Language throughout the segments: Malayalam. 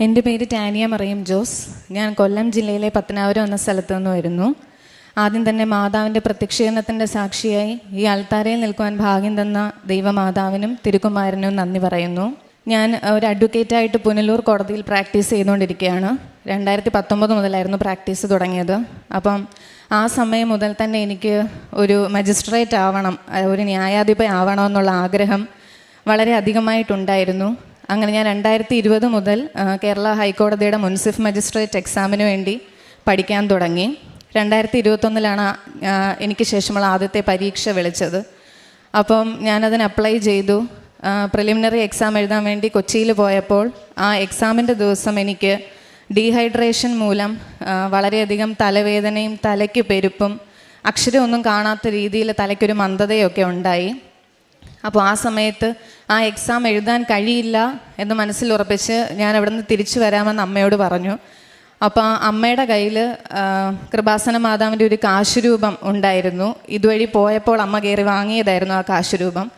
എൻ്റെ പേര് ടാനിയ മറിയം ജോസ്. ഞാൻ കൊല്ലം ജില്ലയിലെ പത്തനാപുരം എന്ന സ്ഥലത്തു നിന്ന് വരുന്നു. ആദ്യം തന്നെ മാതാവിൻ്റെ പ്രത്യക്ഷീകരണത്തിൻ്റെ സാക്ഷിയായി ഈ അൾത്താരയിൽ നിൽക്കുവാൻ ഭാഗ്യം തന്ന ദൈവമാതാവിനും തിരുക്കുമാരനും നന്ദി പറയുന്നു. ഞാൻ ഒരു അഡ്വക്കേറ്റായിട്ട് പുനലൂർ കോടതിയിൽ പ്രാക്ടീസ് ചെയ്തുകൊണ്ടിരിക്കുകയാണ്. 2019 മുതലായിരുന്നു പ്രാക്ടീസ് തുടങ്ങിയത്. അപ്പം ആ സമയം മുതൽ തന്നെ എനിക്ക് ഒരു മജിസ്ട്രേറ്റ് ആവണം, ഒരു ന്യായാധിപ ആവണമെന്നുള്ള ആഗ്രഹം വളരെ അധികമായിട്ടുണ്ടായിരുന്നു. അങ്ങനെ ഞാൻ 2020 മുതൽ കേരള ഹൈക്കോടതിയുടെ മുൻസിഫ് മജിസ്ട്രേറ്റ് എക്സാമിന് വേണ്ടി പഠിക്കാൻ തുടങ്ങി. 2021 എനിക്ക് ശേഷമുള്ള ആദ്യത്തെ പരീക്ഷ വിളിച്ചത്. അപ്പം ഞാനതിന് അപ്ലൈ ചെയ്തു. പ്രിലിമിനറി എക്സാം എഴുതാൻ വേണ്ടി കൊച്ചിയിൽ പോയപ്പോൾ ആ എക്സാമിൻ്റെ ദിവസം എനിക്ക് ഡീഹൈഡ്രേഷൻ മൂലം വളരെയധികം തലവേദനയും തലയ്ക്ക് പെരുപ്പും അക്ഷരമൊന്നും കാണാത്ത രീതിയിൽ തലയ്ക്കൊരു മന്ദതയൊക്കെ ഉണ്ടായി. അപ്പോൾ ആ സമയത്ത് ആ എക്സാം എഴുതാൻ കഴിയില്ല എന്ന് മനസ്സിലുറപ്പിച്ച് ഞാൻ അവിടെ നിന്ന് തിരിച്ചു വരാമെന്ന് അമ്മയോട് പറഞ്ഞു. അപ്പോൾ അമ്മയുടെ കയ്യിൽ കൃപാസന മാതാവിൻ്റെ ഒരു കാശുരൂപം ഉണ്ടായിരുന്നു. ഇതുവഴി പോയപ്പോൾ അമ്മ കയറി വാങ്ങിയതായിരുന്നു ആ കാശുരൂപം.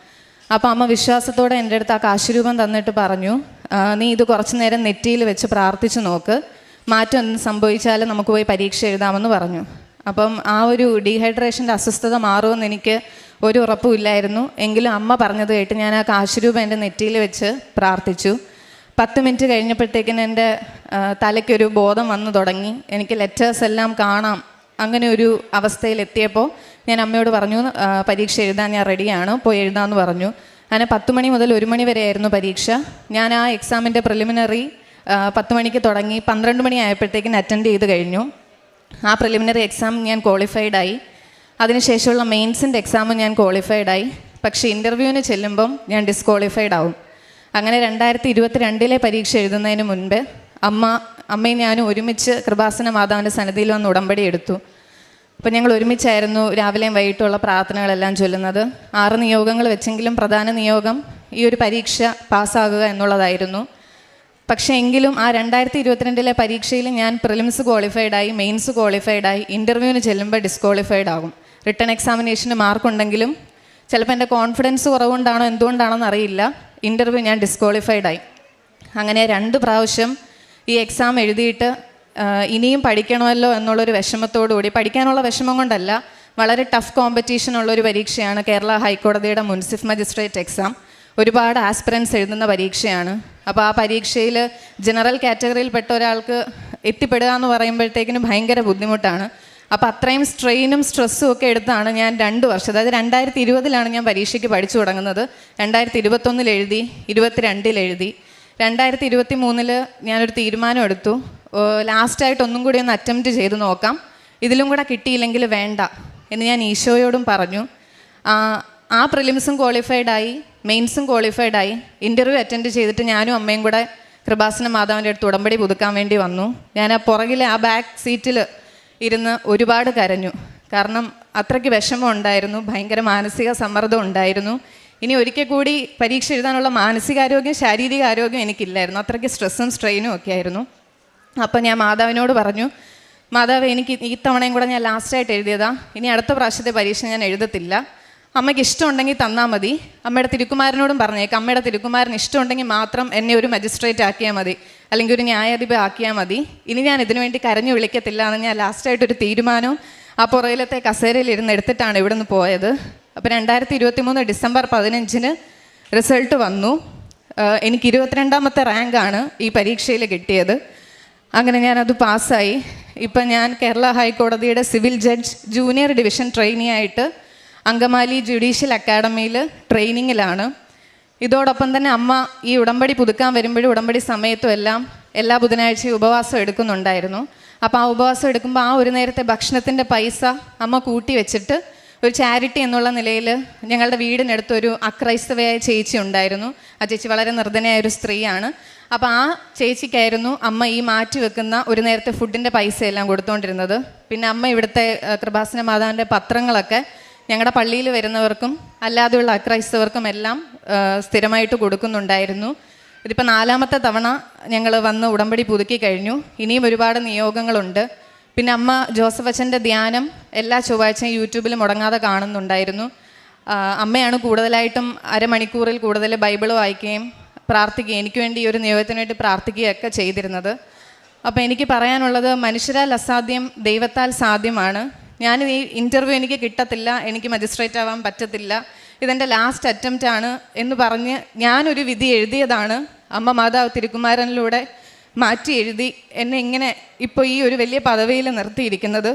അപ്പോൾ അമ്മ വിശ്വാസത്തോടെ എൻ്റെ അടുത്ത് ആ കാശുരൂപം തന്നിട്ട് പറഞ്ഞു, നീ ഇത് കുറച്ച് നേരം നെറ്റിയിൽ വെച്ച് പ്രാർത്ഥിച്ച് നോക്ക്, മാറ്റം ഒന്നും സംഭവിച്ചാൽ നമുക്ക് പോയി പരീക്ഷ എഴുതാമെന്ന് പറഞ്ഞു. അപ്പം ആ ഒരു ഡീഹൈഡ്രേഷൻ്റെ അസ്വസ്ഥത മാറുമെന്ന് എനിക്ക് ഒരു ഉറപ്പുമില്ലായിരുന്നു. എങ്കിലും അമ്മ പറഞ്ഞത് കേട്ട് ഞാൻ ആ കാശുരൂപം എൻ്റെ നെറ്റിയിൽ വെച്ച് പ്രാർത്ഥിച്ചു. 10 മിനിറ്റ് കഴിഞ്ഞപ്പോഴത്തേക്കിന് എൻ്റെ തലയ്ക്കൊരു ബോധം വന്നു തുടങ്ങി. എനിക്ക് ലെറ്റേഴ്സ് എല്ലാം കാണാം. അങ്ങനെ ഒരു അവസ്ഥയിലെത്തിയപ്പോൾ ഞാൻ അമ്മയോട് പറഞ്ഞു, പരീക്ഷ എഴുതാൻ ഞാൻ റെഡിയാണ്, പോയി എഴുതാമെന്ന് പറഞ്ഞു. അങ്ങനെ 10 മണി മുതൽ 1 മണി വരെ ആയിരുന്നു പരീക്ഷ. ഞാൻ ആ എക്സാമിൻ്റെ പ്രിലിമിനറി 10 മണിക്ക് തുടങ്ങി 12 മണി ആയപ്പോഴത്തേക്കിന് അറ്റൻഡ് ചെയ്ത് കഴിഞ്ഞു. ആ പ്രിലിമിനറി എക്സാം ഞാൻ ക്വാളിഫൈഡായി. അതിനുശേഷമുള്ള മെയിൻസിൻ്റെ എക്സാമും ഞാൻ ക്വാളിഫൈഡായി. പക്ഷേ ഇൻ്റർവ്യൂവിന് ചെല്ലുമ്പം ഞാൻ ഡിസ്ക്വാളിഫൈഡ് ആവും. അങ്ങനെ 2022 പരീക്ഷ എഴുതുന്നതിന് മുൻപ് അമ്മയും ഞാനും ഒരുമിച്ച് കൃപാസന മാതാവിൻ്റെ സന്നിധിയിൽ വന്ന് ഉടമ്പടി എടുത്തു. അപ്പോൾ ഞങ്ങൾ ഒരുമിച്ചായിരുന്നു രാവിലെയും വൈകിട്ടുള്ള പ്രാർത്ഥനകളെല്ലാം ചൊല്ലുന്നത്. 6 നിയോഗങ്ങൾ വെച്ചെങ്കിലും പ്രധാന നിയോഗം ഈ ഒരു പരീക്ഷ പാസ്സാകുക എന്നുള്ളതായിരുന്നു. പക്ഷേ എങ്കിലും ആ 2022 പരീക്ഷയിൽ ഞാൻ പ്രിലിംസ് ക്വാളിഫൈഡായി, മെയിൻസ് ക്വാളിഫൈഡായി. ഇൻ്റർവ്യൂവിന് ചെല്ലുമ്പോൾ ഡിസ്ക്വാളിഫൈഡ് ആകും. റിട്ടൺ എക്സാമിനേഷന് മാർക്കുണ്ടെങ്കിലും ചിലപ്പോൾ എൻ്റെ കോൺഫിഡൻസ് കുറവുകൊണ്ടാണോ എന്തുകൊണ്ടാണോന്ന് അറിയില്ല, ഇൻ്റർവ്യൂ ഞാൻ ഡിസ്ക്വാളിഫൈഡായി. അങ്ങനെ 2 പ്രാവശ്യം ഈ എക്സാം എഴുതിയിട്ട് ഇനിയും പഠിക്കണമല്ലോ എന്നുള്ളൊരു വിഷമത്തോടുകൂടി, പഠിക്കാനുള്ള വിഷമം കൊണ്ടല്ല, വളരെ ടഫ് കോമ്പറ്റീഷനുള്ളൊരു പരീക്ഷയാണ് കേരള ഹൈക്കോടതിയുടെ മുൻസിഫ് മജിസ്ട്രേറ്റ് എക്സാം. ഒരുപാട് ആസ്പിറൻസ് എഴുതുന്ന പരീക്ഷയാണ്. അപ്പോൾ ആ പരീക്ഷയിൽ ജനറൽ കാറ്റഗറിയിൽപ്പെട്ട ഒരാൾക്ക് എത്തിപ്പെടുക എന്ന് പറയുമ്പോഴത്തേക്കിനും ഭയങ്കര ബുദ്ധിമുട്ടാണ്. അപ്പോൾ അത്രയും സ്ട്രെയിനും സ്ട്രെസ്സും ഒക്കെ എടുത്താണ് ഞാൻ 2 വർഷം, അതായത് 2020 ഞാൻ പരീക്ഷയ്ക്ക് പഠിച്ചു തുടങ്ങുന്നത്. 2021 എഴുതി, 2022 എഴുതി. 2023 ഞാനൊരു തീരുമാനം എടുത്തു, ലാസ്റ്റായിട്ട് ഒന്നും കൂടി ഒന്ന് അറ്റംപ്റ്റ് ചെയ്ത് നോക്കാം, ഇതിലും കൂടെ കിട്ടിയില്ലെങ്കിൽ വേണ്ട എന്ന് ഞാൻ ഈശോയോടും പറഞ്ഞു. ആ പ്രിലിംസും ക്വാളിഫൈഡായി, മെയിൻസും ക്വാളിഫൈഡായി. ഇൻ്റർവ്യൂ അറ്റൻഡ് ചെയ്തിട്ട് ഞാനും അമ്മയും കൂടെ കൃപാസന മാതാവിൻ്റെ അടുത്ത് ഉടമ്പടി പുതുക്കാൻ വേണ്ടി വന്നു. ഞാൻ ആ പുറകിലെ ആ ബാക്ക് സീറ്റിൽ ഇരുന്ന് ഒരുപാട് കരഞ്ഞു. കാരണം അത്രയ്ക്ക് വിഷമം ഉണ്ടായിരുന്നു, ഭയങ്കര മാനസിക സമ്മർദ്ദം ഉണ്ടായിരുന്നു. ഇനി ഒരിക്കൽ കൂടി പരീക്ഷ എഴുതാനുള്ള മാനസികാരോഗ്യം ശാരീരികാരോഗ്യം എനിക്കില്ലായിരുന്നു. അത്രയ്ക്ക് സ്ട്രെസ്സും സ്ട്രെയിനും ഒക്കെ ആയിരുന്നു. അപ്പോൾ ഞാൻ മാതാവിനോട് പറഞ്ഞു, മാതാവ്, എനിക്ക് ഈ തവണയും കൂടെ ഞാൻ ലാസ്റ്റായിട്ട് എഴുതിയതാ, ഇനി അടുത്ത പ്രാവശ്യത്തെ പരീക്ഷ ഞാൻ എഴുതത്തില്ല. അമ്മയ്ക്ക് ഇഷ്ടമുണ്ടെങ്കിൽ തന്നാൽ മതി. അമ്മയുടെ തിരുക്കുമാരനോടും പറഞ്ഞേക്കാം, അമ്മയുടെ തിരുക്കുമാരന് ഇഷ്ടമുണ്ടെങ്കിൽ മാത്രം എന്നെ ഒരു മജിസ്ട്രേറ്റ് ആക്കിയാൽ മതി, അല്ലെങ്കിൽ ഒരു ന്യായാധിപ ആക്കിയാൽ മതി. ഇനി ഞാൻ ഇതിനു വേണ്ടി കരഞ്ഞു വിളിക്കത്തില്ല എന്ന് ഞാൻ ലാസ്റ്റായിട്ടൊരു തീരുമാനവും ആ പുറയിലത്തെ കസേരയിൽ ഇരുന്ന് എടുത്തിട്ടാണ് ഇവിടെ നിന്ന് പോയത്. അപ്പോൾ 2023 ഡിസംബർ 15 റിസൾട്ട് വന്നു. എനിക്ക് 22ാമത്തെ റാങ്കാണ് ഈ പരീക്ഷയിൽ കിട്ടിയത്. അങ്ങനെ ഞാനത് പാസ്സായി. ഇപ്പം ഞാൻ കേരള ഹൈക്കോടതിയുടെ civil judge junior division trainee ആയിട്ട് അങ്കമാലി ജുഡീഷ്യൽ അക്കാഡമിയിൽ ട്രെയിനിങ്ങിലാണ്. ഇതോടൊപ്പം തന്നെ അമ്മ ഈ ഉടമ്പടി പുതുക്കാൻ വരുമ്പോഴും ഉടമ്പടി സമയത്തും എല്ലാ ബുധനാഴ്ചയും ഉപവാസം എടുക്കുന്നുണ്ടായിരുന്നു. അപ്പോൾ ആ ഉപവാസം എടുക്കുമ്പോൾ ആ ഒരു നേരത്തെ ഭക്ഷണത്തിൻ്റെ പൈസ അമ്മ കൂട്ടി വെച്ചിട്ട് ഒരു ചാരിറ്റി എന്നുള്ള നിലയിൽ ഞങ്ങളുടെ വീടിനടുത്തൊരു അക്രൈസ്തവയായ ചേച്ചി ഉണ്ടായിരുന്നു. ആ ചേച്ചി വളരെ നിർധനയായൊരു സ്ത്രീയാണ്. അപ്പോൾ ആ ചേച്ചിക്കായിരുന്നു അമ്മ ഈ മാറ്റി വെക്കുന്ന ഒരു നേരത്തെ ഫുഡിൻ്റെ പൈസ എല്ലാം കൊടുത്തുകൊണ്ടിരുന്നത്. പിന്നെ അമ്മ ഇവിടുത്തെ കൃപാസന മാതാവിൻ്റെ പത്രങ്ങളൊക്കെ ഞങ്ങളുടെ പള്ളിയിൽ വരുന്നവർക്കും അല്ലാതെയുള്ള അക്രൈസ്തവർക്കും എല്ലാം സ്ഥിരമായിട്ട് കൊടുക്കുന്നുണ്ടായിരുന്നു. ഇതിപ്പോൾ 4ാമത്തെ തവണ ഞങ്ങൾ വന്ന് ഉടമ്പടി പുതുക്കി കഴിഞ്ഞു. ഇനിയും ഒരുപാട് നിയോഗങ്ങളുണ്ട്. പിന്നെ അമ്മ ജോസഫ് അച്ഛൻ്റെ ധ്യാനം എല്ലാ ചൊവ്വാഴ്ചയും യൂട്യൂബിൽ മുടങ്ങാതെ കാണുന്നുണ്ടായിരുന്നു. അമ്മയാണ് കൂടുതലായിട്ടും അരമണിക്കൂറിൽ കൂടുതൽ ബൈബിൾ വായിക്കുകയും പ്രാർത്ഥിക്കുകയും എനിക്ക് വേണ്ടി ഈ ഒരു നിയോഗത്തിന് വേണ്ടി പ്രാർത്ഥിക്കുകയൊക്കെ ചെയ്തിരുന്നത്. അപ്പോൾ എനിക്ക് പറയാനുള്ളത്, മനുഷ്യരാൽ അസാധ്യം ദൈവത്താൽ സാധ്യമാണ്. ഞാൻ ഈ ഇൻ്റർവ്യൂ എനിക്ക് കിട്ടത്തില്ല, എനിക്ക് മജിസ്ട്രേറ്റ് ആവാൻ പറ്റത്തില്ല, ഇതെൻ്റെ ലാസ്റ്റ് അറ്റംപ്റ്റ് ആണ് എന്ന് പറഞ്ഞ് ഞാനൊരു വിധി എഴുതിയതാണ്. അമ്മ മാതാവ് തിരുക്കുമാരനിലൂടെ മാറ്റി എഴുതി എന്നെ ഇങ്ങനെ ഇപ്പോൾ ഈ ഒരു വലിയ പദവിയിൽ നിർത്തിയിരിക്കുന്നത്.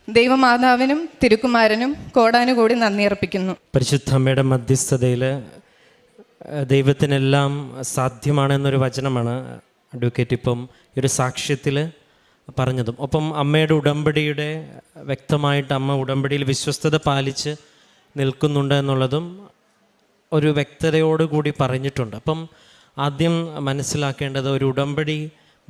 ദൈവമാതാവിനും തിരുക്കുമാരനും കോടാനുകൂടി നന്ദി അർപ്പിക്കുന്നു. പരിശുദ്ധ അമ്മയുടെ മധ്യസ്ഥതയിൽ ദൈവത്തിനെല്ലാം സാധ്യമാണെന്നൊരു വചനമാണ് അഡ്വക്കേറ്റ് ഇപ്പം ഈ ഒരു സാക്ഷ്യത്തിൽ പറഞ്ഞതും. ഒപ്പം അമ്മയുടെ ഉടമ്പടിയുടെ വ്യക്തമായിട്ട് അമ്മ ഉടമ്പടിയിൽ വിശ്വസ്തത പാലിച്ച് നിൽക്കുന്നുണ്ട് എന്നുള്ളതും ഒരു വ്യക്തതയോടുകൂടി പറഞ്ഞിട്ടുണ്ട്. അപ്പം ആദ്യം മനസ്സിലാക്കേണ്ടത്, ഒരു ഉടമ്പടി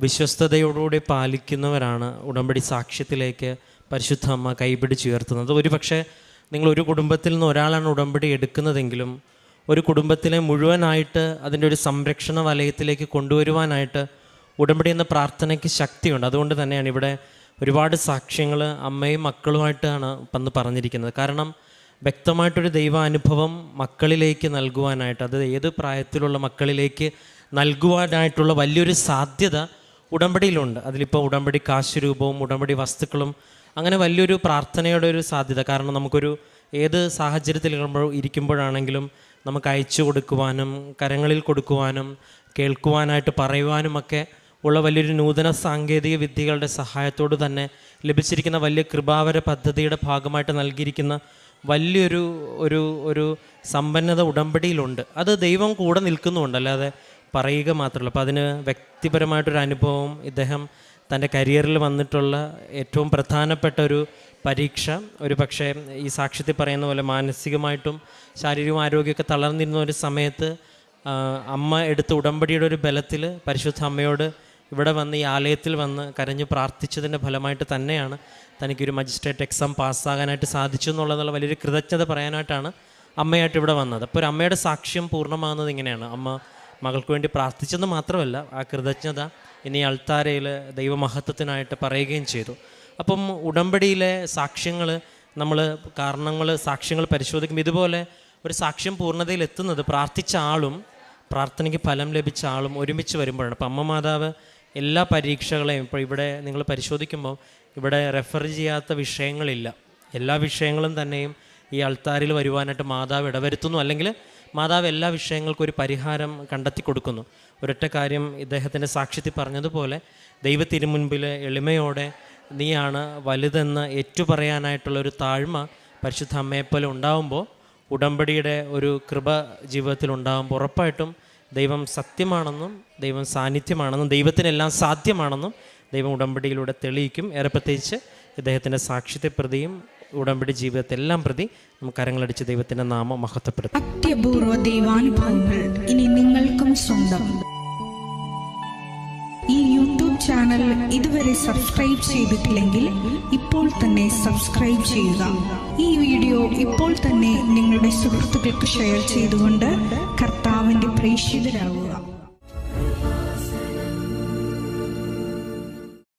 വിശ്വസ്തയോടുകൂടി പാലിക്കുന്നവരാണ് ഉടമ്പടി സാക്ഷ്യത്തിലേക്ക് പരിശുദ്ധ അമ്മ കൈപിടിച്ചുയർത്തുന്നത്. ഒരു പക്ഷേ നിങ്ങളൊരു കുടുംബത്തിൽ നിന്ന് ഒരാളാണ് ഉടമ്പടി എടുക്കുന്നതെങ്കിലും ഒരു കുടുംബത്തിലെ മുഴുവനായിട്ട് അതിൻ്റെ ഒരു സംരക്ഷണ വലയത്തിലേക്ക് കൊണ്ടുവരുവാനായിട്ട് ഉടമ്പടി എന്ന പ്രാർത്ഥനയ്ക്ക് ശക്തിയുണ്ട്. അതുകൊണ്ട് തന്നെയാണ് ഇവിടെ ഒരുപാട് സാക്ഷ്യങ്ങൾ അമ്മയും മക്കളുമായിട്ടാണ് വന്ന് പറഞ്ഞിരിക്കുന്നത്. കാരണം വ്യക്തമായിട്ടൊരു ദൈവാനുഭവം മക്കളിലേക്ക് നൽകുവാനായിട്ട്, അത് ഏത് പ്രായത്തിലുള്ള മക്കളിലേക്ക് നൽകുവാനായിട്ടുള്ള വലിയൊരു സാധ്യത ഉടമ്പടിയിലുണ്ട്. അതിലിപ്പോൾ ഉടമ്പടി കാശുരൂപവും ഉടമ്പടി വസ്തുക്കളും അങ്ങനെ വലിയൊരു പ്രാർത്ഥനയുടെ ഒരു സാധ്യത. കാരണം നമുക്കൊരു ഏത് സാഹചര്യത്തിൽ ഇരിക്കുമ്പോഴാണെങ്കിലും നമുക്ക് അയച്ചു കൊടുക്കുവാനും കരങ്ങളിൽ കൊടുക്കുവാനും കേൾക്കുവാനായിട്ട് പറയുവാനുമൊക്കെ ഉള്ള വലിയൊരു നൂതന സാങ്കേതിക വിദ്യകളുടെ സഹായത്തോடு തന്നെ ലഭിച്ചിരിക്കുന്ന വലിയ കൃപാവര പദ്ധതിയുടെ ഭാഗമായിട്ട് നൽകിയിരിക്കുന്ന വലിയൊരു ഒരു ഒരു സമ്പന്നത ഉടമ്പടിയിലുണ്ട്. അത് ദൈവം കൂടെ നിൽക്കുന്നുമുണ്ട്, അല്ലാതെ പറയുക മാത്രമല്ല. അപ്പോൾ അതിന് വ്യക്തിപരമായിട്ടൊരു അനുഭവം, ഇദ്ദേഹം തൻ്റെ കരിയറിൽ വന്നിട്ടുള്ള ഏറ്റവും പ്രധാനപ്പെട്ട ഒരു പരീക്ഷ, ഒരു പക്ഷേ ഈ സാക്ഷ്യത്തിൽ പറയുന്ന പോലെ മാനസികമായിട്ടും ശാരീരിക ആരോഗ്യമൊക്കെ തളർന്നിരുന്ന ഒരു സമയത്ത് അമ്മ എടുത്ത ഉടമ്പടിയുടെ ഒരു ബലത്തിൽ പരിശുദ്ധ അമ്മയോട് ഇവിടെ വന്ന് ഈ ആലയത്തിൽ വന്ന് കരഞ്ഞ് പ്രാർത്ഥിച്ചതിൻ്റെ ഫലമായിട്ട് തന്നെയാണ് തനിക്കൊരു മജിസ്ട്രേറ്റ് എക്സാം പാസ്സാകാനായിട്ട് സാധിച്ചു എന്നുള്ളതുള്ള വലിയൊരു കൃതജ്ഞത പറയാനായിട്ടാണ് അമ്മയായിട്ട് ഇവിടെ വന്നത്. അപ്പോൾ ഒരു അമ്മയുടെ സാക്ഷ്യം പൂർണ്ണമാകുന്നത് ഇങ്ങനെയാണ്. അമ്മ മകൾക്ക് വേണ്ടി പ്രാർത്ഥിച്ചെന്ന് മാത്രമല്ല, ആ കൃതജ്ഞത ഇനി അൾത്താരയിൽ ദൈവമഹത്വത്തിനായിട്ട് പറയുകയും ചെയ്തു. അപ്പം ഉടമ്പടിയിലെ സാക്ഷ്യങ്ങൾ നമ്മൾ സാക്ഷ്യങ്ങൾ പരിശോധിക്കുമ്പോൾ ഇതുപോലെ ഒരു സാക്ഷ്യം പൂർണ്ണതയിൽ എത്തുന്നത് പ്രാർത്ഥിച്ച ആളും പ്രാർത്ഥനയ്ക്ക് ഫലം ലഭിച്ച ആളും ഒരുമിച്ച് വരുമ്പോഴാണ്. അപ്പം അമ്മ മാതാവ് എല്ലാ പരീക്ഷകളെയും ഇപ്പോൾ ഇവിടെ നിങ്ങൾ പരിശോധിക്കുമ്പോൾ ഇവിടെ റെഫർ ചെയ്യാത്ത വിഷയങ്ങളില്ല. എല്ലാ വിഷയങ്ങളും തന്നെയും ഈ അൾത്താരിൽ വരുവാനായിട്ട് മാതാവ് ഇടവരുത്തുന്നു, അല്ലെങ്കിൽ മാതാവ് എല്ലാ വിഷയങ്ങൾക്കും ഒരു പരിഹാരം കണ്ടെത്തി കൊടുക്കുന്നു. ഒരൊറ്റ കാര്യം ഇദ്ദേഹത്തിൻ്റെ സാക്ഷ്യത്തിൽ പറഞ്ഞതുപോലെ, ദൈവത്തിരുമുൻപിൽ എളിമയോടെ നീയാണ് വലുതെന്ന് ഏറ്റുപറയാനായിട്ടുള്ളൊരു താഴ്മ പരിശുദ്ധ അമ്മയെപ്പോലെ ഉണ്ടാകുമ്പോൾ, ഉടമ്പടിയുടെ ഒരു കൃപ ജീവിതത്തിൽ ഉണ്ടാകുമ്പോൾ ഉറപ്പായിട്ടും ദൈവം സത്യമാണെന്നും ദൈവം സാന്നിധ്യമാണെന്നും ദൈവത്തിനെല്ലാം സാധ്യമാണെന്നും ദൈവം ഉടമ്പടിയിലൂടെ തെളിയിക്കും. ഏറെ പ്രത്യേകിച്ച് ഇദ്ദേഹത്തിൻ്റെ സാക്ഷ്യത്തെ പ്രതിയും ഉടമ്പടി ജീവിതത്തെല്ലാം പ്രതി നമുക്ക് കരങ്ങളടിച്ച് ദൈവത്തിൻ്റെ നാമം മഹത്വപ്പെടുത്തും. അത്യപൂർവ ദൈവാനുഭവങ്ങൾ ഇനി നിങ്ങൾക്കും സ്വന്തം. ഈ യൂട്യൂബ് ചാനൽ ഇതുവരെ സബ്സ്ക്രൈബ് ചെയ്തിട്ടില്ലെങ്കിൽ ഇപ്പോൾ തന്നെ സബ്സ്ക്രൈബ് ചെയ്യുക. ഈ വീഡിയോ ഇപ്പോൾ തന്നെ നിങ്ങളുടെ സുഹൃത്തുക്കൾക്ക് ഷെയർ ചെയ്തുകൊണ്ട് കർത്താവിൻ്റെ പ്രേക്ഷിതരാകുക.